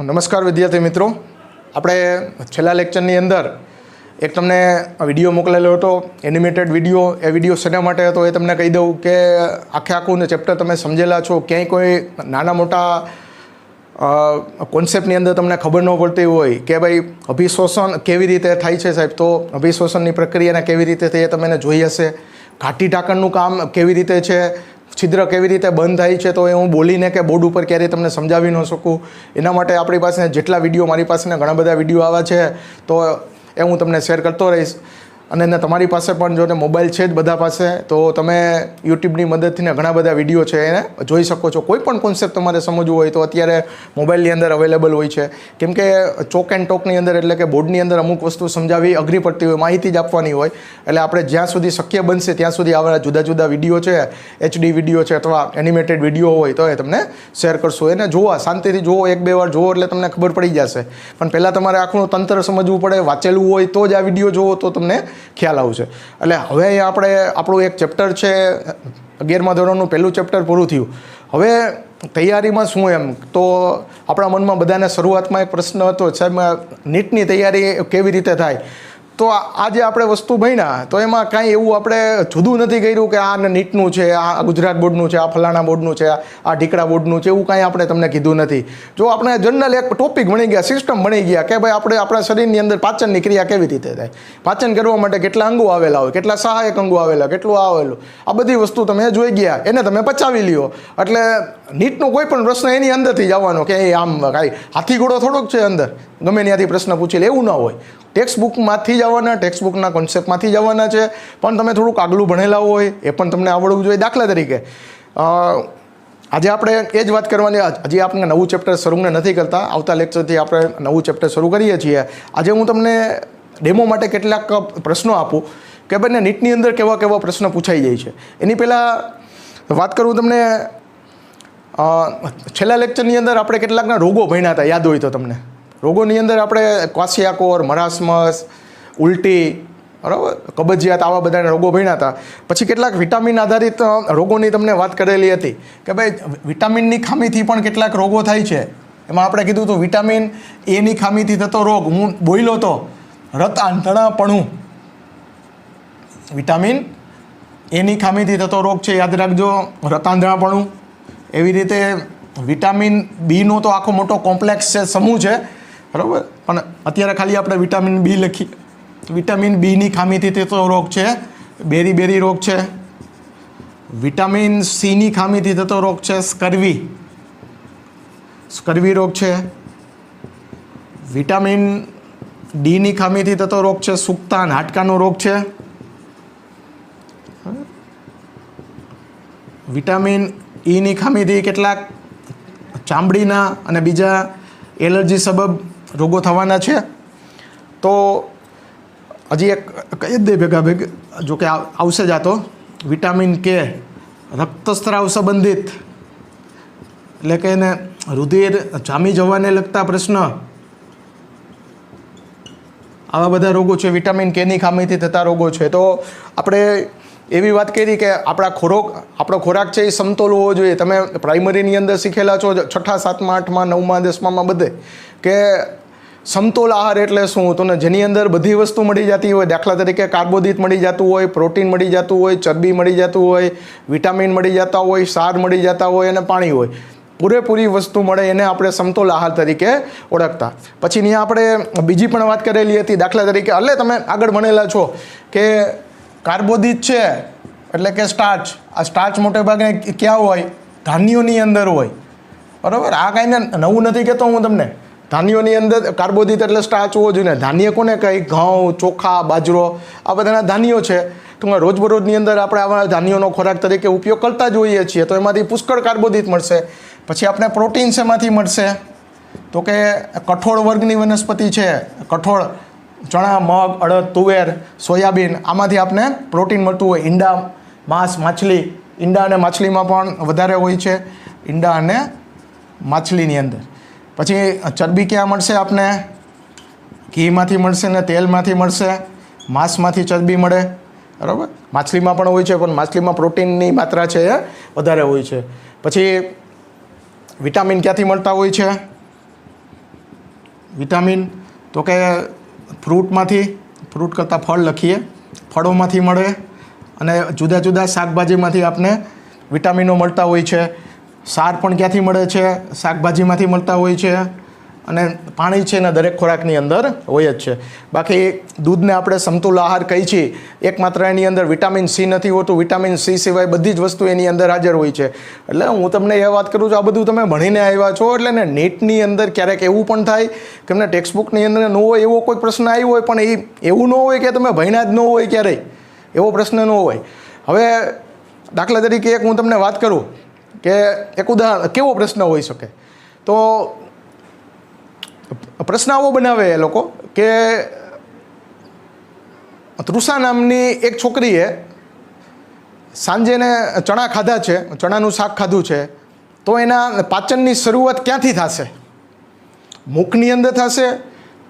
નમસ્કાર વિદ્યાર્થી મિત્રો, આપણે છેલ્લા લેક્ચરની અંદર એક તમને વિડીયો મોકલેલો હતો, એનિમેટેડ વિડીયો. એ વિડીયો શેના માટે હતો એ તમને કહી દઉં કે આખું ને ચેપ્ટર તમે સમજેલા છો, ક્યાંય કોઈ નાના મોટા કોન્સેપ્ટની અંદર તમને ખબર ન પડતી હોય કે ભાઈ અભિશોષણ કેવી રીતે થાય છે સાહેબ, તો અભિશોષણની પ્રક્રિયાને કેવી રીતે થઈ એ તમે જોઈ હશે. ઘાટી ઢાંકણનું કામ કેવી રીતે છે, છિદ્ર કેવી રીતે બંધ થાય છે, તો એ હું બોલીને કે બોર્ડ ઉપર ક્યારેય તમને સમજાવી ન શકું. એના માટે આપણી પાસે જેટલા વિડીયો, મારી પાસે ઘણા બધા વિડીયો આવ્યા છે, તો એ હું તમને શેર કરતો રહીશ. અને તમારી પાસે પણ જો મોબાઈલ છે જ બધા પાસે, તો તમે યુટ્યુબની મદદથી ઘણા બધા વિડીયો છે એને જોઈ શકો છો. કોઈ પણ કોન્સેપ્ટ તમારે સમજવું હોય તો અત્યારે મોબાઈલની અંદર અવેલેબલ હોય છે. કેમ કે ચોક એન્ડ ટોકની અંદર એટલે કે બોર્ડની અંદર અમુક વસ્તુ સમજાવી અઘરી પડતી હોય, માહિતી જ આપવાની હોય. એટલે આપણે જ્યાં સુધી શક્ય બનશે ત્યાં સુધી આવા જુદા જુદા વિડીયો છે, HD વિડીયો છે અથવા એનિમેટેડ વિડીયો હોય તો એ તમને શેર કરશું. એને જોવા, શાંતિથી જુઓ, 1-2 વાર જુઓ એટલે તમને ખબર પડી જશે. પણ પહેલાં તમારે આખું તંત્ર સમજવું પડે, વાંચેલું હોય તો જ આ વિડીયો જુઓ તો તમને ખ્યાલ આવશે. એટલે હવે આપણે આપણું એક ચેપ્ટર છે 11મા ધોરણનું પહેલું ચેપ્ટર પૂરું થયું. હવે તૈયારીમાં શું એમ તો આપણા મનમાં બધાને શરૂઆતમાં એક પ્રશ્ન હતો, સાહેબ નીટની તૈયારી કેવી રીતે થાય? તો આજે આપણે વસ્તુ ભણ્યા તો એમાં કાંઈ એવું આપણે જુદું નથી કર્યું કે આ નીટનું છે, આ ગુજરાત બોર્ડનું છે, આ ફલાણા બોર્ડનું છે, આ ઢીકડા બોર્ડનું છે, એવું કાંઈ આપણે તમને કીધું નથી. જો આપણે જનરલ એક ટોપિક ભણી ગયા, સિસ્ટમ ભણી ગયા કે ભાઈ આપણે આપણા શરીરની અંદર પાચનની ક્રિયા કેવી રીતે થાય, પાચન કરવા માટે કેટલા અંગો આવેલા હોય, કેટલા સહાયક અંગો આવેલા, કેટલું આવેલું, આ બધી વસ્તુ તમે જોઈ ગયા, એને તમે પચાવી લ્યો. એટલે નીટનો કોઈ પણ પ્રશ્ન એની અંદરથી જ આવવાનો કે એ આમ કાંઈ હાથી ઘોડો થોડોક છે અંદર ગમે ત્યાંથી પ્રશ્ન પૂછી લે, એવું ના હોય. ટેક્સ્ટ બુકમાંથી જ આવવાના, ટેક્સ્ટ બુકના કોન્સેપ્ટમાંથી જ આવવાના છે. પણ તમે થોડુંક આગલું ભણેલા હોય એ પણ તમને આવડવું જોઈએ. દાખલા તરીકે આજે આપણે એ જ વાત કરવાની, હજી આપણે નવું ચેપ્ટર શરૂ નથી કરતા, આવતા લેક્ચરથી આપણે નવું ચેપ્ટર શરૂ કરીએ છીએ. આજે હું તમને ડેમો માટે કેટલાક પ્રશ્નો આપું કે ભાઈ નીટની અંદર કેવા કેવા પ્રશ્નો પૂછાઈ જાય છે. એની પહેલાં વાત કરું તમને, છેલ્લા લેક્ચરની અંદર આપણે કેટલાકના રોગો ભણ્યા હતા, યાદ હોય તો તમને. રોગોની અંદર આપણે ક્વાશિયાકોર, મરાસમસ, ઉલટી, બરાબર, કબજિયાત, આવા બધા રોગો ભણ્યા હતા. પછી કેટલાક વિટામિન આધારિત રોગોની તમને વાત કરેલી હતી કે ભાઈ વિટામિનની ખામીથી પણ કેટલાક રોગો થાય છે. એમાં આપણે કીધું હતું વિટામિન એની ખામીથી થતો રોગ, હું બોલ્યો તો રત આંધળાપણું, વિટામિન એની ખામીથી થતો રોગ છે, યાદ રાખજો, રત આંધળાપણું. એવી રીતે વિટામિન બીનો તો આખો મોટો કોમ્પ્લેક્સ છે, સમૂહ છે, બરાબર, પણ અત્યારે ખાલી આપણે વિટામિન બી લખી. વિટામિન બીની ખામીથી થતો રોગ છે બેરી રોગ છે. વિટામિન સીની ખામીથી થતો રોગ છે સ્કર્વી રોગ છે. વિટામિન ડીની ખામીથી થતો રોગ છે સુક્તાન, હાડકાનો રોગ છે. વિટામિન ઈની ખામીથી કેટલાક ચામડીના અને બીજા એલર્જી સબબ રોગો થવાના છે. તો હજી એક કહી જ દે ભેગા, જો કે આવશે જ આ તો, વિટામિન કે રક્તસ્રાવ સંબંધિત, એટલે કે એને રુધિર જામી જવાને લગતા પ્રશ્ન, આવા બધા રોગો છે, વિટામિન કેની ખામીથી થતા રોગો છે. તો આપણે એવી વાત કરી કે આપણો ખોરાક છે એ સમતોલ હોવો જોઈએ. તમે પ્રાઇમરીની અંદર શીખેલા છો, 6ઠા 7મા 8મા 9મા 10મામાં બધે, કે સમતોલ આહાર એટલે શું, તો જેની અંદર બધી વસ્તુ મળી જતી હોય. દાખલા તરીકે કાર્બોદિત મળી જતું હોય, પ્રોટીન મળી જતું હોય, ચરબી મળી જતું હોય, વિટામિન મળી જતા હોય, ક્ષાર મળી જતા હોય અને પાણી હોય. પૂરેપૂરી વસ્તુ મળે, એને આપણે સમતોલ આહાર તરીકે ઓળખતા. પછી ત્યાં આપણે બીજી પણ વાત કરેલી હતી, દાખલા તરીકે એટલે તમે આગળ ભણેલા છો કે કાર્બોદિત છે એટલે કે સ્ટાર્ચ. આ સ્ટાર્ચ મોટે ભાગે ક્યાં હોય? ધાન્યોની અંદર હોય, બરાબર. આ કાંઈને નવું નથી કહેતો હું તમને. ધાન્યોની અંદર કાર્બોદિત એટલે સ્ટાર્ચ હોવો જોઈએ. ધાન્ય કોને કહી? ઘઉં, ચોખા, બાજરો, આ બધાના ધાન્યો છે. તો રોજબરોજની અંદર આપણે આવા ધાન્યોનો ખોરાક તરીકે ઉપયોગ કરતા જ હોઈએ છીએ, તો એમાંથી પુષ્કળ કાર્બોદિત મળશે. પછી આપણે પ્રોટીન શેમાંથી મળશે? તો કે કઠોળ વર્ગની વનસ્પતિ છે, કઠોળ, ચણા, મગ, અડદ, તુવેર, સોયાબીન, આમાંથી આપણે પ્રોટીન મળતું હોય. ઈંડા, માંસ, માછલી, ઈંડા અને માછલીમાં પણ વધારે હોય છે, ઈંડા અને માછલીની અંદર. પછી ચરબી ક્યાં મળશે આપને? ઘીમાંથી મળશે ને તેલમાંથી મળશે, માંસમાંથી ચરબી મળે, બરાબર. માછલીમાં પણ હોય છે, પણ માછલીમાં પ્રોટીનની માત્રા છે એ વધારે હોય છે. પછી વિટામિન ક્યાંથી મળતા હોય છે? વિટામિન તો કે ફ્રૂટમાંથી, ફ્રૂટ કરતાં ફળ લખીએ, ફળોમાંથી મળે અને જુદા જુદા શાકભાજીમાંથી આપને વિટામિનો મળતા હોય છે. સાર પણ ક્યાંથી મળે છે? શાકભાજીમાંથી મળતા હોય છે. અને પાણી છે ને દરેક ખોરાકની અંદર હોય જ છે. બાકી દૂધને આપણે સમતુલ આહાર કહી છીએ, એકમાત્ર એની અંદર વિટામિન સી નથી હોતું. વિટામિન સી સિવાય બધી જ વસ્તુ એની અંદર હાજર હોય છે. એટલે હું તમને એ વાત કરું છું, આ બધું તમે ભણીને આવ્યા છો એટલે ને નીટની અંદર ક્યારેક એવું પણ થાય કે એમને ટેક્સ્ટબુકની અંદર ન હોય એવો કોઈ પ્રશ્ન આવ્યો હોય, પણ એ એવું ન હોય કે તમે ભણ્યા જ ન હોય ક્યારેય, એવો પ્રશ્ન ન હોય. હવે દાખલા તરીકે એક હું તમને વાત કરું કે એક ઉદાહરણ કેવો પ્રશ્ન હોઈ શકે. તો પ્રશ્ન આવો બનાવે એ લોકો કે તૃષા નામની એક છોકરીએ સાંજે ને ચણા ખાધા છે, ચણાનું શાક ખાધું છે, તો એના પાચનની શરૂઆત ક્યાંથી થશે? મુખની અંદર થશે,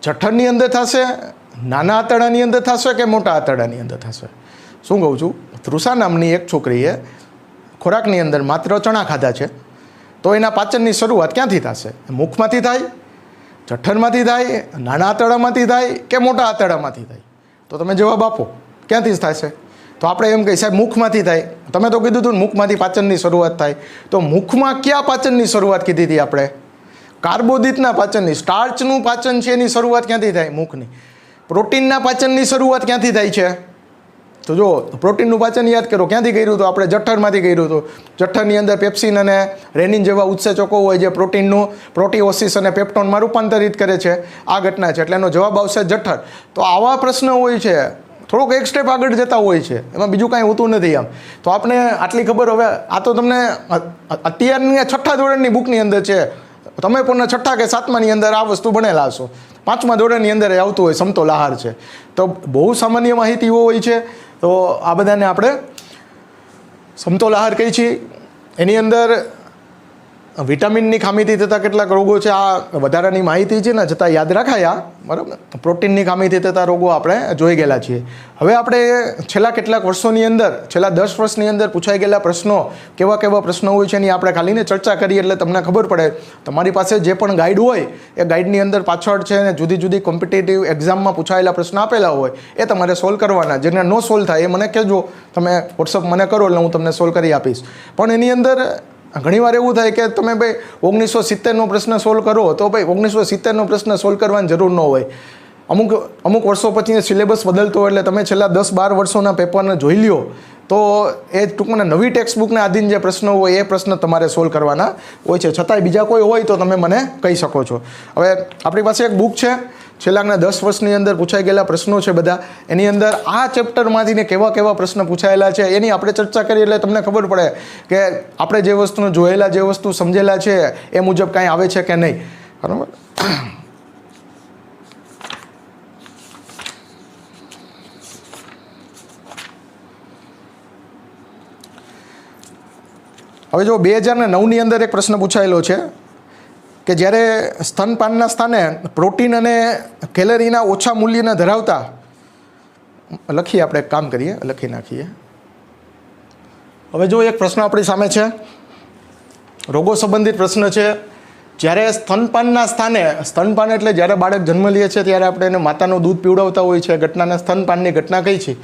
જઠરની અંદર થશે, નાના આંતરડાની અંદર થશે કે મોટા આંતરડાની અંદર થશે? શું કહું છું, તૃષા નામની એક છોકરીએ ખોરાકની અંદર માત્ર ચણા ખાધા છે, તો એના પાચનની શરૂઆત ક્યાંથી થશે? મુખમાંથી થાય, જઠરમાંથી થાય, નાના આંતરડામાંથી થાય કે મોટા આંતરડામાંથી થાય? તો તમે જવાબ આપો, ક્યાંથી થશે? તો આપણે એમ કહીએ સાહેબ મુખમાંથી થાય. તમે તો કીધું હતું મુખમાંથી પાચનની શરૂઆત થાય. તો મુખમાં ક્યાં પાચનની શરૂઆત કીધી હતી આપણે? કાર્બોદિતના પાચનની, સ્ટાર્ચનું પાચન છે એની શરૂઆત ક્યાંથી થાય? મુખની. પ્રોટીનના પાચનની શરૂઆત ક્યાંથી થાય છે? તો જો પ્રોટીનનું પાચન યાદ કરો, ક્યાંથી કર્યું હતું આપણે? જઠરમાંથી કર્યું હતું. જઠરની અંદર પેપ્સિન અને રેનિન જેવા ઉત્સેચકો હોય જે પ્રોટીનનું પ્રોટીઓસિસ અને પેપ્ટોનમાં રૂપાંતરિત કરે છે. આ ઘટના છે એટલે એનો જવાબ આવશે જઠર. તો આવા પ્રશ્ન હોય છે, થોડોક એક સ્ટેપ આગળ જતા હોય છે, એમાં બીજું કાંઈ હોતું નથી આમ. તો આપણે આટલી ખબર. હવે આ તો તમને અત્યારની 6થા ધોરણની બુકની અંદર છે, તમે પણ 6થા કે 7માની અંદર આ વસ્તુ ભણેલા હશો. 5મા ધોરણની અંદર આવતું હોય સમતોલ આહાર છે. તો બહુ સામાન્ય માહિતીઓ હોય છે. તો આ બધાને આપણે સમતોલ આહાર કહીએ છીએ. એની અંદર વિટામિનની ખામીથી થતા કેટલાક રોગો છે, આ વધારાની માહિતી છે ને છતાં યાદ રાખાયા, બરાબર. પ્રોટીનની ખામીથી થતા રોગો આપણે જોઈ ગયેલા છીએ. હવે આપણે છેલ્લા કેટલાક વર્ષોની અંદર, છેલ્લા 10 વર્ષની અંદર પૂછાઈ ગયેલા પ્રશ્નો, કેવા કેવા પ્રશ્નો હોય છે એની આપણે ખાલીને ચર્ચા કરીએ એટલે તમને ખબર પડે. તમારી પાસે જે પણ ગાઈડ હોય એ ગાઈડની અંદર પાછળ છે ને જુદી જુદી કોમ્પિટિટિવ એક્ઝામમાં પૂછાયેલા પ્રશ્ન આપેલા હોય એ તમારે સોલ્વ કરવાના. જેને ન સોલ્વ થાય એ મને કહેજો, તમે વોટ્સઅપ મને કરો એટલે હું તમને સોલ્વ કરી આપીશ. પણ એની અંદર ઘણીવાર એવું થાય કે તમે ભાઈ 1970નો પ્રશ્ન સોલ્વ કરો, તો ભાઈ 1970નો પ્રશ્ન સોલ્વ કરવાની જરૂર ન હોય. અમુક વર્ષો પછી સિલેબસ બદલતો હોય એટલે તમે છેલ્લા 10-12 વર્ષોના પેપરને જોઈ લ્યો તો એ ટૂંકમાં નવી ટેક્સ્ટબુકને આધીન જે પ્રશ્નો હોય એ પ્રશ્ન તમારે સોલ્વ કરવાના હોય છે. છતાંય બીજા કોઈ હોય તો તમે મને કહી શકો છો. હવે આપણી પાસે એક બુક છે, છેલ્લાના 10 વર્ષની અંદર પૂછાઈ ગયેલા પ્રશ્નો છે બધા. એની અંદર આ ચેપ્ટરમાંથી ને કેવા કેવા પ્રશ્ન પૂછાયેલા છે એની આપણે ચર્ચા કરીએ એટલે તમને ખબર પડે કે આપણે જે વસ્તુને જોયેલા, જે વસ્તુ સમજેલા છે એ મુજબ કાંઈ આવે છે કે નહીં, બરાબર. હવે જો 2009ની અંદર એક પ્રશ્ન પૂછાયેલો છે કે જ્યારે સ્તનપાનના સ્થાને પ્રોટીન અને કેલરીના ઓછા મૂલ્યને ધરાવતા, લખીએ આપણે એક કામ કરીએ, લખી નાખીએ. હવે જો એક પ્રશ્ન આપણી સામે છે, રોગો સંબંધિત પ્રશ્ન છે. જ્યારે સ્તનપાનના સ્થાને, સ્તનપાન એટલે જ્યારે બાળક જન્મ લે છે ત્યારે આપણે એને માતાનું દૂધ પીવડાવતા હોય છે, ઘટનાને સ્તનપાનની ઘટના કઈ છે.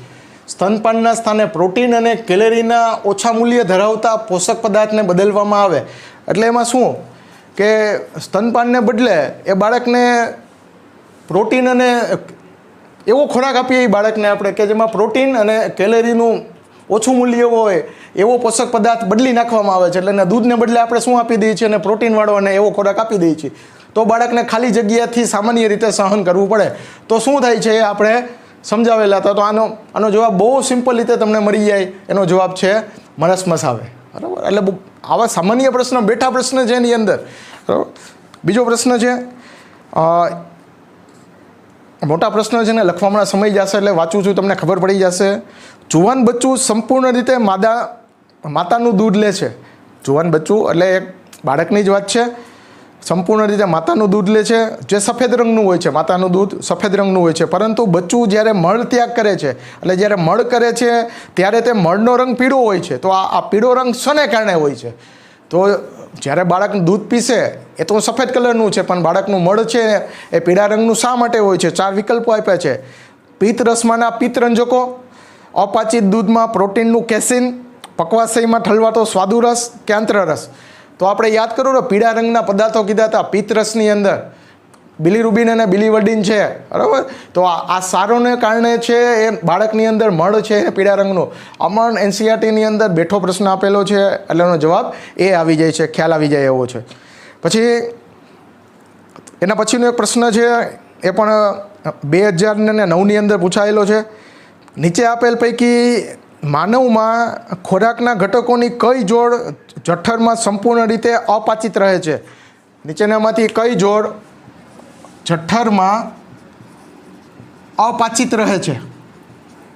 સ્તનપાનના સ્થાને પ્રોટીન અને કેલરીના ઓછા મૂલ્ય ધરાવતા પોષક પદાર્થને બદલવામાં આવે એટલે એમાં શું કે સ્તનપાનને બદલે એ બાળકને પ્રોટીન અને એવો ખોરાક આપીએ એ બાળકને આપણે કે જેમાં પ્રોટીન અને કેલરીનું ઓછું મૂલ્ય હોય એવો પોષક પદાર્થ બદલી નાખવામાં આવે છે. એટલે એને દૂધને બદલે આપણે શું આપી દઈએ છીએ, અને પ્રોટીનવાળો અને એવો ખોરાક આપી દઈએ છીએ. તો બાળકને ખાલી જગ્યાથી સામાન્ય રીતે સહન કરવું પડે. તો શું થાય છે એ આપણે સમજાવેલા હતા. તો આનો જવાબ બહુ સિમ્પલ રીતે તમને મળી જાય. એનો જવાબ છે મરસમસ આવે, બરાબર. એટલે આવા સામાન્ય પ્રશ્ન, બેઠા પ્રશ્ન છે એની અંદર, બરાબર. બીજો પ્રશ્ન છે, મોટા પ્રશ્ન છે ને લખવામાં સમય જશે એટલે વાંચું છું, તમને ખબર પડી જશે. જુવાન બચ્ચું સંપૂર્ણ રીતે માતાનું દૂધ લે છે. જુવાન બચ્ચું એટલે એક બાળકની જ વાત છે. સંપૂર્ણ રીતે માતાનું દૂધ લે છે, જે સફેદ રંગનું હોય છે. માતાનું દૂધ સફેદ રંગનું હોય છે, પરંતુ બચ્ચું જ્યારે મળ ત્યાગ કરે છે, એટલે જ્યારે મળ કરે છે ત્યારે તે મળનો રંગ પીળો હોય છે. તો આ પીળો રંગ શેને કારણે હોય છે? તો જ્યારે બાળક દૂધ પીશે એ તો સફેદ કલરનું છે, પણ બાળકનું મળ છે એ પીળા રંગનું શા માટે હોય છે? 4 વિકલ્પો આપ્યા છે. પિત્ત રસમાંના પિત્ત રંજકો, અપાચિત દૂધમાં પ્રોટીનનું કેસીન, પકવાશયમાં ઠલવાતો સ્વાદુરસ કે આંતરરસ. તો આપણે યાદ કરો ને, પીળા રંગના પદાર્થો કીધા હતા પિત્ત રસની અંદર, બિલીરુબિન અને બિલીવર્ડિન છે, બરાબર. તો આ સારોને કારણે છે એ બાળકની અંદર મળ છે એ પીળા રંગનું. આમાં એનસીઆરટીની અંદર બેઠો પ્રશ્ન આપેલો છે એટલે એનો જવાબ એ આવી જાય છે, ખ્યાલ આવી જાય એવો છે. પછી એના પછીનો એક પ્રશ્ન છે એ પણ 2009ની અંદર પૂછાયેલો છે. નીચે આપેલ પૈકી માનવમાં ખોરાકના ઘટકોની કઈ જોડ જઠરમાં સંપૂર્ણ રીતે અપાચિત રહે છે? નીચેનામાંથી કઈ જોડ જઠરમાં અપાચિત રહે છે,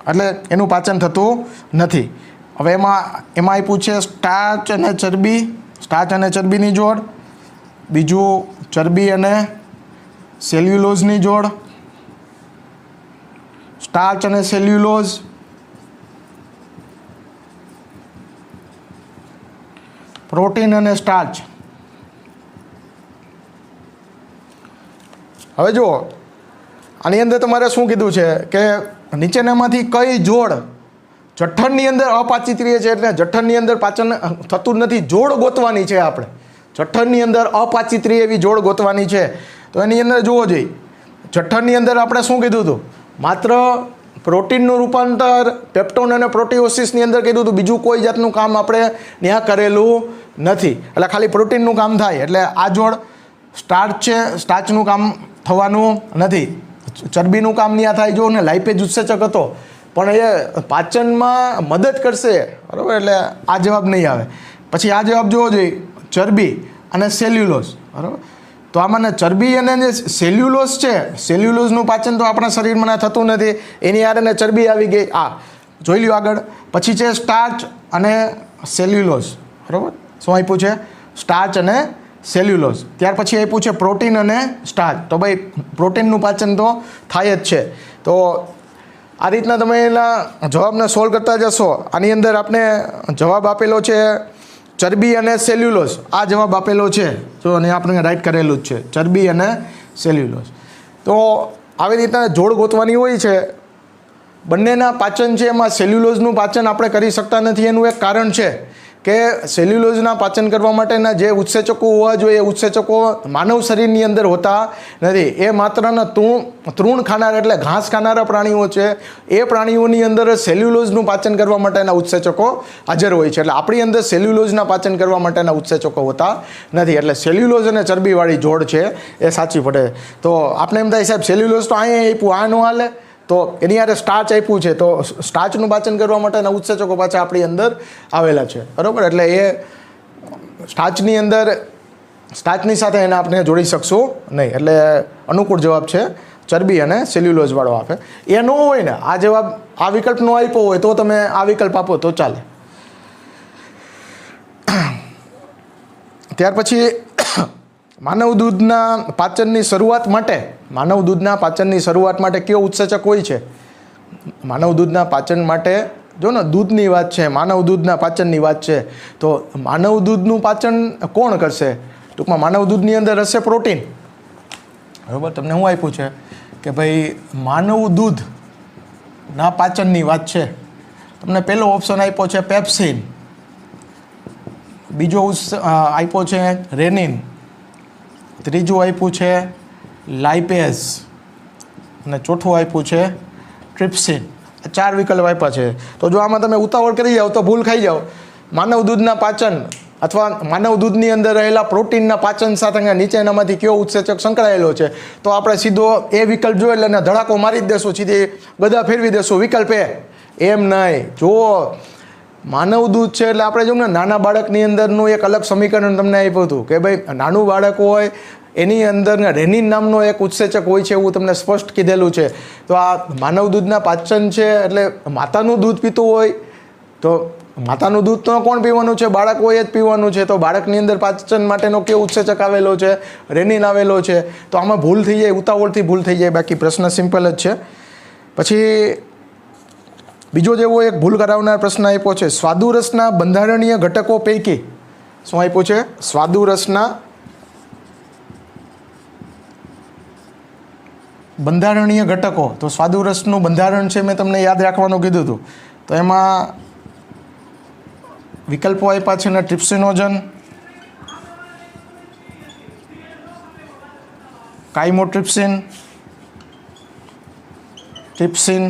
એટલે એનું પાચન થતું નથી? હવે એમાં આપ્યું છે સ્ટાર્ચ અને ચરબી, સ્ટાર્ચ અને ચરબીની જોડ. બીજું ચરબી અને સેલ્યુલોઝની જોડ, સ્ટાર્ચ અને સેલ્યુલોઝ. પ્રોટીન અને સ્ટાર્ચ. હવે જુઓ, આની અંદર તમારે શું કીધું છે કે નીચેનામાંથી કઈ જોડ જઠરની અંદર અપાચિત રહે છે, એટલે જઠરની અંદર પાચન થતું નથી, જોડ ગોતવાની છે આપણે. જઠરની અંદર અપાચિત રહે એવી જોડ ગોતવાની છે. તો એની અંદર જોવો જોઈએ, જઠરની અંદર આપણે શું કીધું હતું? માત્ર પ્રોટીનનું રૂપાંતર પેપ્ટોન અને પ્રોટીઓસિસની અંદર કીધું હતું, બીજું કોઈ જાતનું કામ આપણે ત્યાં કરેલું નથી. એટલે ખાલી પ્રોટીનનું કામ થાય. એટલે આ જોડ સ્ટાર્ચ છે, સ્ટાર્ચનું કામ થવાનું નથી. ચરબીનું કામ ત્યાં થાય. જો ને લાઇપેજ ઉત્સેચક હતો પણ એ પાચનમાં મદદ કરશે, બરાબર, એટલે આ જવાબ નહીં આવે. પછી આ જવાબ જોવો જોઈએ, ચરબી અને સેલ્યુલોઝ, બરાબર. તો આમાં ચરબી અને જે સેલ્યુલોઝ છે, સેલ્યુલોઝનું પાચન તો આપણા શરીરમાં થતું નથી, એની આરે ચરબી આવી ગઈ. આ જોઈ લ્યો આગળ. પછી છે સ્ટાર્ચ અને સેલ્યુલોઝ, બરાબર. શું આપ્યું છે? સ્ટાર્ચ અને સેલ્યુલોઝ. ત્યાર પછી આપ્યું છે પ્રોટીન અને સ્ટાર્ચ. તો ભાઈ પ્રોટીનનું પાચન તો થાય જ છે. તો આ રીતના તમે એના જવાબને સોલ્વ કરતા જશો. આની અંદર આપણે જવાબ આપેલો છે ચરબી અને સેલ્યુલોઝ. આ જવાબ આપેલો છે, જો અને આપણે રાઈટ કરેલું જ છે, ચરબી અને સેલ્યુલોઝ. તો આવી રીતના જોડ ગોતવાની હોય છે. બંનેના પાચન છે એમાં સેલ્યુલોઝનું પાચન આપણે કરી શકતા નથી. એનું એક કારણ છે કે સેલ્યુલોઝના પાચન કરવા માટેના જે ઉત્સેચકો હોવા જોઈએ એ ઉત્સેચકો માનવ શરીરની અંદર હોતા નથી. એ માત્રના તૃણ ખાનાર એટલે ઘાસ ખાનારા પ્રાણીઓ છે, એ પ્રાણીઓની અંદર સેલ્યુલોઝનું પાચન કરવા માટેના ઉત્સેચકો હાજર હોય છે. એટલે આપણી અંદર સેલ્યુલોઝના પાચન કરવા માટેના ઉત્સેચકો હોતા નથી. એટલે સેલ્યુલોઝ અને ચરબીવાળી જોડ છે એ સાચી પડે. તો આપણે એમ થાય સાહેબ સેલ્યુલોઝ તો અહીંયા આપ્યું, આ નો હાલે, તો એની યારે સ્ટાર્ચ આપ્યું છે, તો સ્ટાર્ચનું પાચન કરવા માટેના ઉત્સેચકો પાછા આપણી અંદર આવેલા છે, બરાબર. એટલે એ સ્ટાર્ચની અંદર સ્ટાર્ચની સાથે એને આપણે જોડી શકશું નહીં. એટલે અનુકૂળ જવાબ છે ચરબી અને સેલ્યુલોઝવાળો આપે. એ ન હોય ને, આ જવાબ આ વિકલ્પ નો આપ્યો હોય તો તમે આ વિકલ્પ આપો તો ચાલે. ત્યાર પછી માનવ દૂધના પાચનની શરૂઆત માટે કયો ઉત્સેચક હોય છે? માનવ દૂધના પાચન માટે, જો ને દૂધની વાત છે, માનવ દૂધના પાચનની વાત છે, તો માનવ દૂધનું પાચન કોણ કરશે? ટૂંકમાં માનવ દૂધની અંદર હશે પ્રોટીન, બરાબર. તમને શું આપ્યું છે કે ભાઈ માનવ દૂધના પાચનની વાત છે. તમને પહેલો ઓપ્શન આપ્યો છે પેપ્સિન, બીજો આપ્યો છે રેનિન, ત્રીજું આપ્યું છે લાઇપેઝ અને ચોથું આપ્યું છે ટ્રિપ્સિન. 4 વિકલ્પ આપ્યા છે. તો જો આમાં તમે ઉતાવળ કરી જાઓ તો ભૂલ ખાઈ જાઓ. માનવ દૂધના પાચન અથવા માનવ દૂધની અંદર રહેલા પ્રોટીનના પાચન સાથે નીચેનામાંથી કયો ઉત્સેચક સંકળાયેલો છે, તો આપણે સીધો એ વિકલ્પ જોઈ એટલે ધડાકો મારી જ દેશું, સીધી બધા ફેરવી દેશું વિકલ્પ એ. એમ નહીં, જો માનવ દૂધ છે એટલે આપણે જો ને નાના બાળકની અંદરનું એક અલગ સમીકરણ તમને આપ્યું હતું કે ભાઈ નાનું બાળક હોય એની અંદર રેનિન નામનો એક ઉત્સેચક હોય છે, એવું તમને સ્પષ્ટ કીધેલું છે. તો આ માનવ દૂધના પાચન છે એટલે માતાનું દૂધ પીતું હોય તો માતાનું દૂધ તો કોણ પીવાનું છે? બાળક હોય એ જ પીવાનું છે. તો બાળકની અંદર પાચન માટેનો કેવો ઉત્સેચક આવેલો છે? રેનિન આવેલો છે. તો આમાં ભૂલ થઈ જાય, ઉતાવળથી ભૂલ થઈ જાય, બાકી પ્રશ્ન સિમ્પલ જ છે. પછી બીજો જેવો એક ભૂલ કરાવનાર પ્રશ્ન આપ્યો છે, સ્વાદુરસના બંધારણીય ઘટકો પૈકી શું આપ્યું છે? સ્વાદુરસના બંધારણીય ઘટકો. તો સ્વાદુરસનું બંધારણ છે મેં તમને યાદ રાખવાનું કીધું હતું. તો એમાં વિકલ્પો આપ્યા છે ને ટ્રિપ્સિનોજન, કાઇમોટ્રિપ્સિન, ટ્રિપ્સિન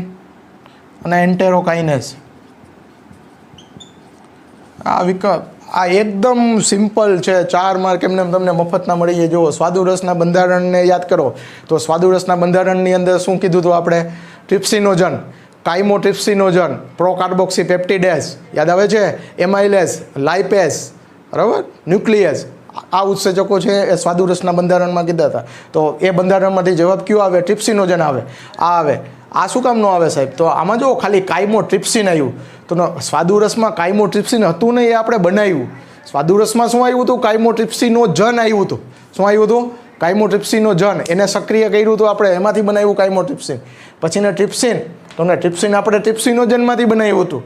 અને એન્ટેરોકાઇનેઝ. આ વિકલ્પ આ એકદમ સિમ્પલ છે. 4 માર્ક એમને તમને મફતના મળી જાય. જુઓ, સ્વાદુરસના બંધારણને યાદ કરો તો સ્વાદુરસના બંધારણની અંદર શું કીધું હતું આપણે? ટ્રિપ્સિનોજન, કાઇમોટ્રિપ્સિનોજન, પ્રોકાર્બોક્સીપેપ્ટિડેઝ યાદ આવે છે, એમાઇલેઝ, લાઇપેઝ, બરાબર, ન્યુક્લિયસ. આ ઉત્સેચકો છે એ સ્વાદુરસના બંધારણમાં કીધા હતા. તો એ બંધારણમાંથી જવાબ કયો આવે? ટ્રિપ્સિનોજન આવે. આ આવે. આ શું કામ ન આવે સાહેબ? તો આમાં જો ખાલી કાઇમોટ્રિપ્સિન આવ્યું. તો સ્વાદુરસમાં કાઇમોટ્રિપ્સિન હતું ને, એ આપણે બનાવ્યું. સ્વાદુરસમાં શું આવ્યું હતું? કાઇમોટ્રિપ્સિનોજન આવ્યું હતું. શું આવ્યું હતું? કાઇમોટ્રિપ્સિનોજન. એને સક્રિય કર્યું હતું આપણે, એમાંથી બનાવ્યું કાઇમોટ્રિપ્સિન. પછીને ટ્રિપ્સિન, તો ને ટ્રિપ્સિન આપણે ટ્રિપ્સિનોજનમાંથી બનાવ્યું હતું.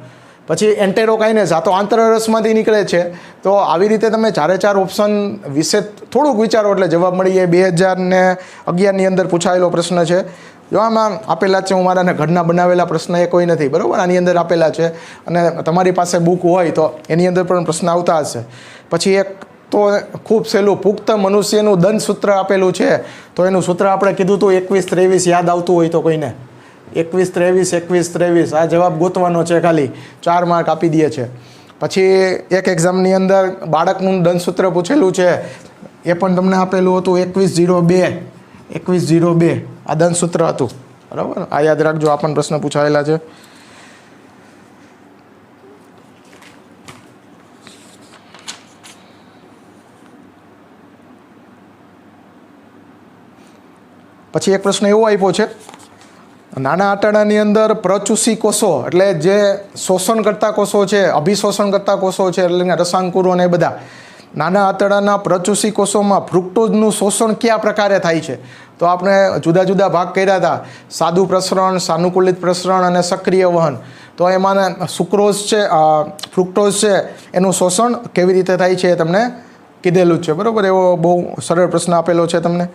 પછી એન્ટેરોકાઇનેઝ, આ તો આંતરરસમાંથી નીકળે છે. તો આવી રીતે તમે 4 ઓપ્શન વિશે થોડુંક વિચારો એટલે જવાબ મળી જાય. 2011ની અંદર પૂછાયેલો પ્રશ્ન છે. જો આમાં આપેલા છે, હું મારા ઘરના બનાવેલા પ્રશ્ન એ કોઈ નથી, બરાબર, આની અંદર આપેલા છે. અને તમારી પાસે બુક હોય તો એની અંદર પણ પ્રશ્ન આવતા હશે. પછી એક તો ખૂબ સહેલું, પુખ્ત મનુષ્યનું દંત સૂત્ર આપેલું છે. તો એનું સૂત્ર આપણે કીધું હતું 21-23 યાદ આવતું હોય તો કોઈને 21-23 આ જવાબ ગોતવાનો છે. ખાલી 4 માર્ક આપી દે છે. પછી એક એક્ઝામની અંદર બાળકનું દંતસૂત્ર પૂછેલું છે, એ પણ તમને આપેલું હતું 21-02 આ દંતસૂત્ર હતું, બરાબર. આ યાદ રાખજો, આ પણ પ્રશ્ન પૂછાયેલા છે. પછી એક પ્રશ્ન એવો આપ્યો છે, નાના આંતરડાની અંદર પ્રચુષી કોષો એટલે જે શોષણ કરતા કોષો છે, અભિશોષણ કરતા કોષો છે, એટલે રસાંકુરો ને એ બધા, નાના આંતરડાના પ્રચુષી કોષોમાં ફ્રુક્ટોઝનું શોષણ કયા પ્રકારે થાય છે? તો આપણે જુદા જુદા ભાગ કર્યા હતા, સાદું પ્રસરણ, સાનુકૂલિત પ્રસરણ અને સક્રિય વહન. તો એમાં સુક્રોઝ છે, ફ્રુક્ટોઝ છે, એનું શોષણ કેવી રીતે થાય છે એ તમને કીધેલું જ છે, બરાબર. એવો બહુ સરળ પ્રશ્ન આપેલો છે તમને.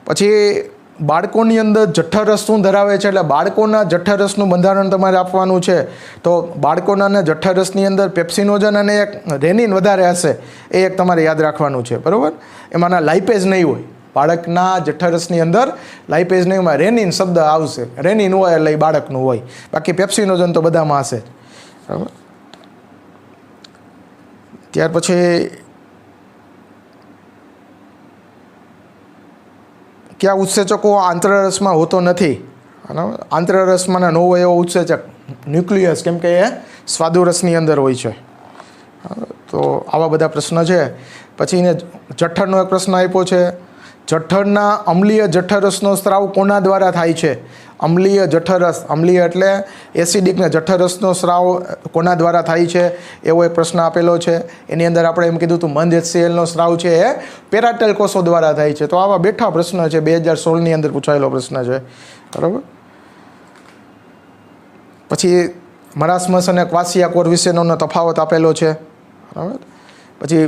પછી બાળકોની અંદર જઠ્ઠરસ શું ધરાવે છે? એટલે બાળકોના જઠ્ઠરસનું બંધારણ તમારે આપવાનું છે. તો બાળકોના જઠ્ઠરસની અંદર પેપ્સિનોજન અને એક રેનિન વધારે હશે, એ એક તમારે યાદ રાખવાનું છે, બરાબર. એમાંના લાઇપેઝ નહીં હોય. બાળકના જઠ્ઠરસની અંદર લાઇપેઝ નહીં હોય, રેનિન શબ્દ આવશે. રેનિન હોય એટલે એ બાળકનું હોય, બાકી પેપ્સિનોજન તો બધામાં હશે, બરાબર. ત્યાર પછી કયા ઉત્સેચકો આંતરરસમાં હોતો નથી? આંતરરસમાં ન હોય એવો ઉત્સેચક ન્યુક્લિયસ, કેમ કે એ સ્વાદુરસની અંદર હોય છે. તો આવા બધા પ્રશ્ન છે. પછી એને જઠરનો એક પ્રશ્ન આપ્યો છે, જઠરના અમ્લીય જઠરસનો સ્ત્રાવ કોના દ્વારા થાય છે? અમ્લીય જઠરસ, અમ્લીય એટલે એસિડિક ને જઠરસનો સ્રાવ કોના દ્વારા થાય છે? એવો એક પ્રશ્ન આપેલો છે. એની અંદર આપણે એમ કીધું હતું મંદ HClનો સ્રાવ છે એ પેરાટેલ કોષો દ્વારા થાય છે. તો આવા બેઠા પ્રશ્ન છે, 2016ની અંદર પૂછાયેલો પ્રશ્ન છે, બરાબર. પછી મરાસ્મસ અને ક્વાસિયાકોર વિશેનો તફાવત આપેલો છે, બરાબર. પછી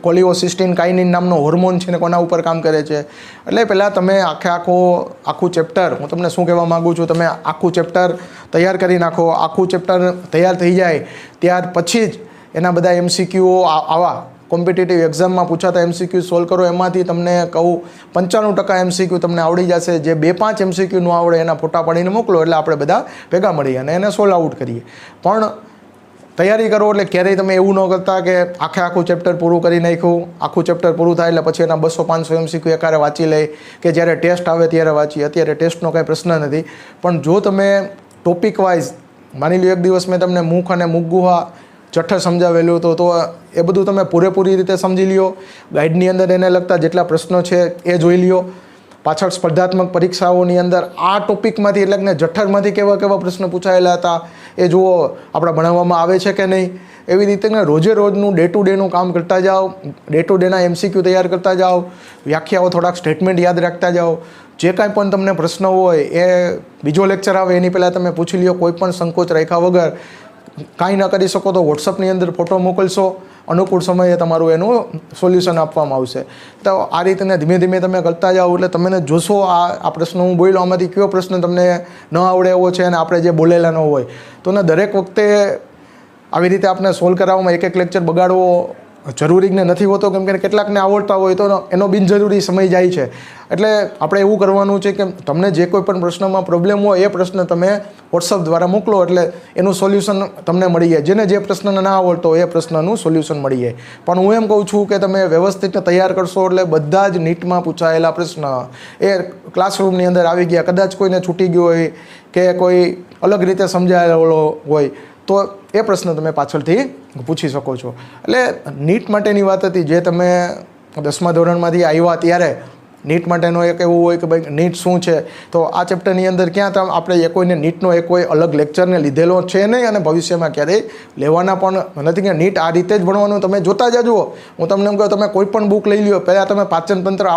કોલિયોસિસ્ટીન કાઇનિન નામનો હોર્મોન છે ને કોના ઉપર કામ કરે છે? એટલે પહેલાં તમે આખું ચેપ્ટર, હું તમને શું કહેવા માગું છું, તમે આખું ચેપ્ટર તૈયાર કરી નાખો. આખું ચેપ્ટર તૈયાર થઈ જાય ત્યાર પછી જ એના બધા MCQઓ આવા કોમ્પિટિટિવ એક્ઝામમાં પૂછાતા MCQ સોલ્વ કરો. એમાંથી તમને કહું 95% MCQ તમને આવડી જશે. જે 2-5 MCQ ન આવડે એના ફોટા પાડીને મોકલો, એટલે આપણે બધા ભેગા મળીએ અને એને સોલ્વ આઉટ કરીએ. પણ તૈયારી કરો એટલે ક્યારેય તમે એવું ન કરતા કે આખું ચેપ્ટર પૂરું કરી નાખ્યું, આખું ચેપ્ટર પૂરું થાય એટલે પછી એના 200-500 MCQ એકારે વાંચી લે કે જ્યારે ટેસ્ટ આવે ત્યારે વાંચીએ. અત્યારે ટેસ્ટનો કાંઈ પ્રશ્ન નથી, પણ જો તમે ટોપિક વાઇઝ, માની લો એક દિવસ મેં તમને મુખ અને મુખગુહા જઠ્ઠર સમજાવેલું હતું, તો એ બધું તમે પૂરેપૂરી રીતે સમજી લ્યો. ગાઈડની અંદર એને લગતા જેટલા પ્રશ્નો છે એ જોઈ લ્યો. પાછળ સ્પર્ધાત્મક પરીક્ષાઓની અંદર આ ટોપિકમાંથી એટલે કે જઠ્ઠરમાંથી કેવા કેવા પ્રશ્ન પૂછાયેલા હતા એ જુઓ, આપણા ભણાવવામાં આવે છે કે નહીં. એવી રીતે રોજે રોજનું ડે ટુ ડેનું કામ કરતા જાઓ, ડે ટુ ડેના MCQ તૈયાર કરતા જાઓ, વ્યાખ્યાઓ થોડાક સ્ટેટમેન્ટ યાદ રાખતા જાઓ. જે કાંઈ પણ તમને પ્રશ્ન હોય એ બીજો લેક્ચર આવે એની પહેલાં તમે પૂછી લ્યો, કોઈ પણ સંકોચ રાખ્યા વગર. કાંઈ ન કરી શકો તો વોટ્સઅપની અંદર ફોટો મોકલશો, અનુકૂળ સમયે તમારું એનું સોલ્યુશન આપવામાં આવશે. તો આ રીતને ધીમે ધીમે તમે કરતા જાઓ એટલે તમે જોશો આ પ્રશ્ન હું બોલ્યો આમાંથી કયો પ્રશ્ન તમને ન આવડે એવો છે અને આપણે જે બોલેલા ન હોય તો ને દરેક વખતે આવી રીતે આપણે સોલ્વ કરાવવામાં એક લેક્ચર બગાડવો જરૂરી ને નથી હોતો, કેમ કે કેટલાકને આવડતા હોય તો એનો બિનજરૂરી સમય જાય છે. એટલે આપણે એવું કરવાનું છે કે તમને જે કોઈ પણ પ્રશ્નમાં પ્રોબ્લેમ હોય એ પ્રશ્ન તમે વોટ્સઅપ દ્વારા મોકલો એટલે એનું સોલ્યુશન તમને મળી જાય. જેને જે પ્રશ્ન ના આવડતો હોય એ પ્રશ્નનું સોલ્યુશન મળી જાય. પણ હું એમ કહું છું કે તમે વ્યવસ્થિત તૈયાર કરશો એટલે બધા જ નીટમાં પૂછાયેલા પ્રશ્ન એ ક્લાસરૂમની અંદર આવી ગયા. કદાચ કોઈને છૂટી ગયો હોય કે કોઈ અલગ રીતે સમજાયેલો હોય તો એ પ્રશ્ન તમે પાછળથી પૂછી શકો છો. એટલે નીટ માટેની વાત હતી. જે તમે 10મા ધોરણમાંથી આવ્યા ત્યારે નીટ માટેનો એક એવું હોય કે ભાઈ નીટ શું છે, તો આ ચેપ્ટરની અંદર ક્યાં આપણે કોઈને નીટનો કોઈ અલગ લેક્ચરને લીધેલો છે નહીં અને ભવિષ્યમાં ક્યારેય લેવાના પણ નથી. કે નીટ આ રીતે જ ભણવાનું તમે જોતા જ જુઓ. હું તમને એમ કહું તમે કોઈ પણ બુક લઈ લ્યો, પહેલાં તમે પાચન તંત્ર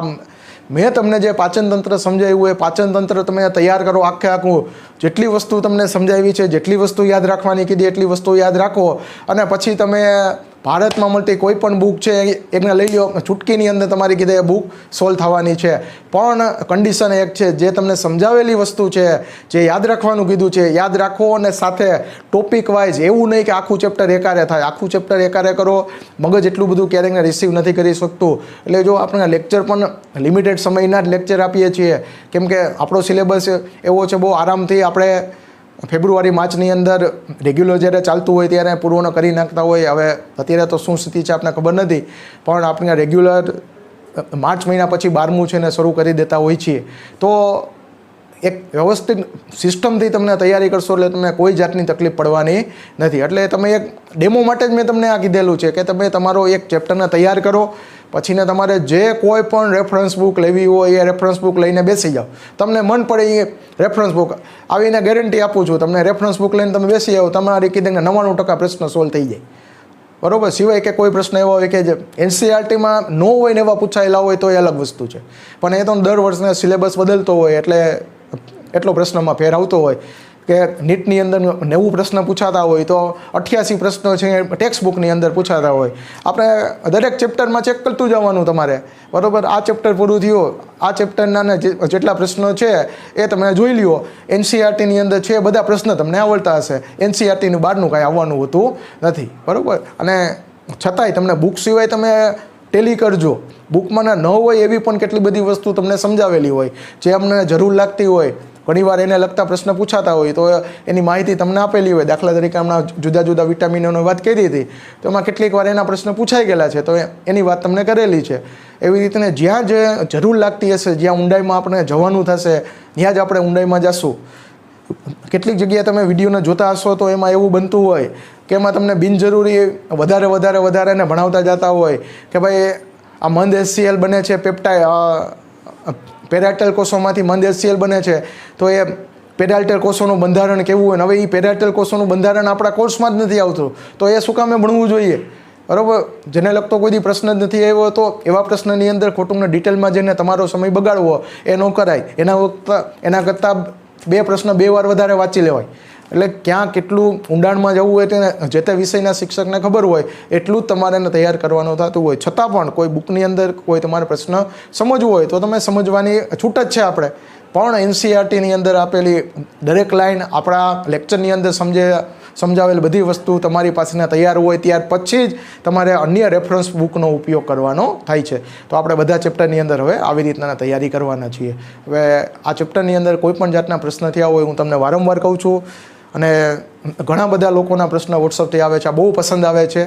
મેં તમને જે પાચન તંત્ર સમજાવ્યું એ પાચન તંત્ર તમે તૈયાર કરો આખું. જેટલી વસ્તુ તમને સમજાવી છે, જેટલી વસ્તુ યાદ રાખવાની કીધી એટલી વસ્તુ યાદ રાખો અને પછી તમે ભારતમાં મળતી કોઈ પણ બુક છે એને લઈ લો. ચૂટકીની અંદર તમારી કીધે એ બુક સોલ્વ થવાની છે. પણ કન્ડિશન એક છે, જે તમને સમજાવેલી વસ્તુ છે, જે યાદ રાખવાનું કીધું છે યાદ રાખો અને સાથે ટોપિક વાઇઝ. એવું નહીં કે આખું ચેપ્ટર એકારે થાય. આખું ચેપ્ટર એકારે કરો મગજ એટલું બધું ક્યારેક રિસીવ નથી કરી શકતું. એટલે જો આપણે લેક્ચર પણ લિમિટેડ સમયના જ લેક્ચર આપીએ છીએ, કેમ કે આપણો સિલેબસ એવો છે બહુ આરામથી આપણે ફેબ્રુઆરી માર્ચની અંદર રેગ્યુલર જ્યારે ચાલતું હોય ત્યારે પૂર્ણ કરી નાખતા હોય. હવે અત્યારે તો શું સ્થિતિ છે આપણને ખબર નથી, પણ આપણે રેગ્યુલર માર્ચ મહિના પછી 12મું છે ને શરૂ કરી દેતા હોય છીએ. તો એક વ્યવસ્થિત સિસ્ટમથી તમને તૈયારી કરશો એટલે તમને કોઈ જાતની તકલીફ પડવાની નથી. એટલે તમે એક ડેમો માટે જ મેં તમને આ કીધેલું છે કે તમે તમારો એક ચેપ્ટરને તૈયાર કરો, પછીને તમારે જે કોઈ પણ રેફરન્સ બુક લેવી હોય એ રેફરન્સ બુક લઈને બેસી જાઓ. તમને મન પડે એ રેફરન્સ બુક આવીને ગેરંટી આપું છું, તમને રેફરન્સ બુક લઈને તમે બેસી જાઓ, તમારી કીધે 99% પ્રશ્ન સોલ્વ થઈ જાય. બરાબર. સિવાય કે કોઈ પ્રશ્ન એવો હોય કે જે NCERTમાં ન હોય ને એવા પૂછાયેલા હોય તો એ અલગ વસ્તુ છે. પણ એ તો દર વર્ષને સિલેબસ બદલતો હોય એટલે એટલો પ્રશ્નમાં ફેર આવતો હોય કે નીટની અંદર 90 પ્રશ્ન પૂછાતા હોય તો 88 પ્રશ્નો છે ટેક્સ્ટ બુકની અંદર પૂછાતા હોય. આપણે દરેક ચેપ્ટરમાં ચેક કરતું જવાનું તમારે. બરાબર. આ ચેપ્ટર પૂરું થયું, આ ચેપ્ટરના જેટલા પ્રશ્નો છે એ તમે જોઈ લ્યો. NCERTની અંદર છે બધા પ્રશ્ન તમને આવડતા હશે. NCERTનું બહારનું કાંઈ આવવાનું હોતું નથી. બરાબર. અને છતાંય તમને બુક સિવાય તમે ટેલી કરજો. બુકમાં ન હોય એવી પણ કેટલી બધી વસ્તુ તમને સમજાવેલી હોય જે અમને જરૂર લાગતી હોય. ઘણીવાર એને લગતા પ્રશ્ન પૂછાતા હોય તો એની માહિતી તમને આપેલી હોય. દાખલા તરીકે હમણાં જુદા જુદા વિટામિનોની વાત કરી હતી તો એમાં કેટલીક વાર એના પ્રશ્ન પૂછાઈ ગયેલા છે, તો એની વાત તમને કરેલી છે. એવી રીતને જ્યાં જે જરૂર લાગતી હશે, જ્યાં ઊંડાઈમાં આપણે જવાનું થશે ત્યાં જ આપણે ઊંડાઈમાં જશું. કેટલીક જગ્યાએ તમે વિડીયોને જોતા હશો તો એમાં એવું બનતું હોય કે એમાં તમને બિનજરૂરી વધારે ને ભણાવતા જતા હોય કે ભાઈ આ મંદ HCl બને છે, પેરાઇટલ કોષોમાંથી મંદ HCl બને છે, તો એ પેરાઇટલ કોષોનું બંધારણ કેવું હોય. હવે એ પેરાઇટલ કોષોનું બંધારણ આપણા કોર્સમાં જ નથી આવતું તો એ શું કામે ભણવું જોઈએ. બરાબર. જેને લગતો કોઈ પ્રશ્ન જ નથી આવ્યો તો એવા પ્રશ્નની અંદર ખોટુંને ડિટેલમાં જઈને તમારો સમય બગાડવો એ ન કરાય. એના કરતાં 2 પ્રશ્ન 2 વાર વધારે વાંચી લેવાય. એટલે ક્યાં કેટલું ઊંડાણમાં જવું હોય તેને જે તે વિષયના શિક્ષકને ખબર હોય એટલું જ તમારે એને તૈયાર કરવાનું થતું હોય. છતાં પણ કોઈ બુકની અંદર કોઈ તમારે પ્રશ્ન સમજવો હોય તો તમે સમજવાની છૂટ જ છે આપણે. પણ NCERTની અંદર આપેલી દરેક લાઈન આપણા લેક્ચરની અંદર સમજાવેલ બધી વસ્તુ તમારી પાસે તૈયાર હોય ત્યાર પછી જ તમારે અન્ય રેફરન્સ બુકનો ઉપયોગ કરવાનો થાય છે. તો આપણે બધા ચેપ્ટરની અંદર હવે આવી રીતના તૈયારી કરવાના છીએ. હવે આ ચેપ્ટરની અંદર કોઈ પણ જાતના પ્રશ્ન થયા હોય હું તમને વારંવાર કહું છું, અને ઘણા બધા લોકોના પ્રશ્ન વોટ્સઅપથી આવે છે, આ બહુ પસંદ આવે છે.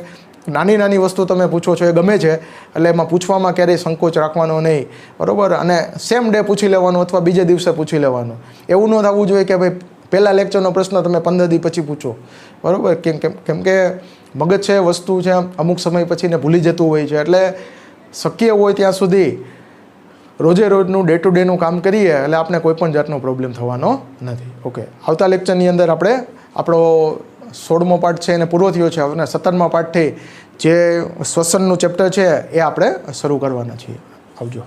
નાની વસ્તુ તમે પૂછો છો એ ગમે છે, એટલે એમાં પૂછવામાં ક્યારેય સંકોચ રાખવાનો નહીં. બરાબર. અને સેમ ડે પૂછી લેવાનું અથવા બીજે દિવસે પૂછી લેવાનું. એવું ન થવું જોઈએ કે ભાઈ પહેલાં લેક્ચરનો પ્રશ્ન તમે 15 દી પછી પૂછો. બરાબર. કેમ કે મગજ છે વસ્તુ છે અમુક સમય પછીને ભૂલી જતું હોય છે. એટલે શક્ય હોય ત્યાં સુધી રોજે રોજનું ડે ટુ ડેનું કામ કરીએ એટલે આપણે કોઈ પણ જાતનો પ્રોબ્લેમ થવાનો નથી. ઓકે. આવતા લેક્ચરની અંદર આપણે આપણો 16મો પાઠ છે એને પૂરો થયો છે. હવે 17મા પાઠથી જે શ્વસનનું ચેપ્ટર છે એ આપણે શરૂ કરવાના છીએ. આવજો.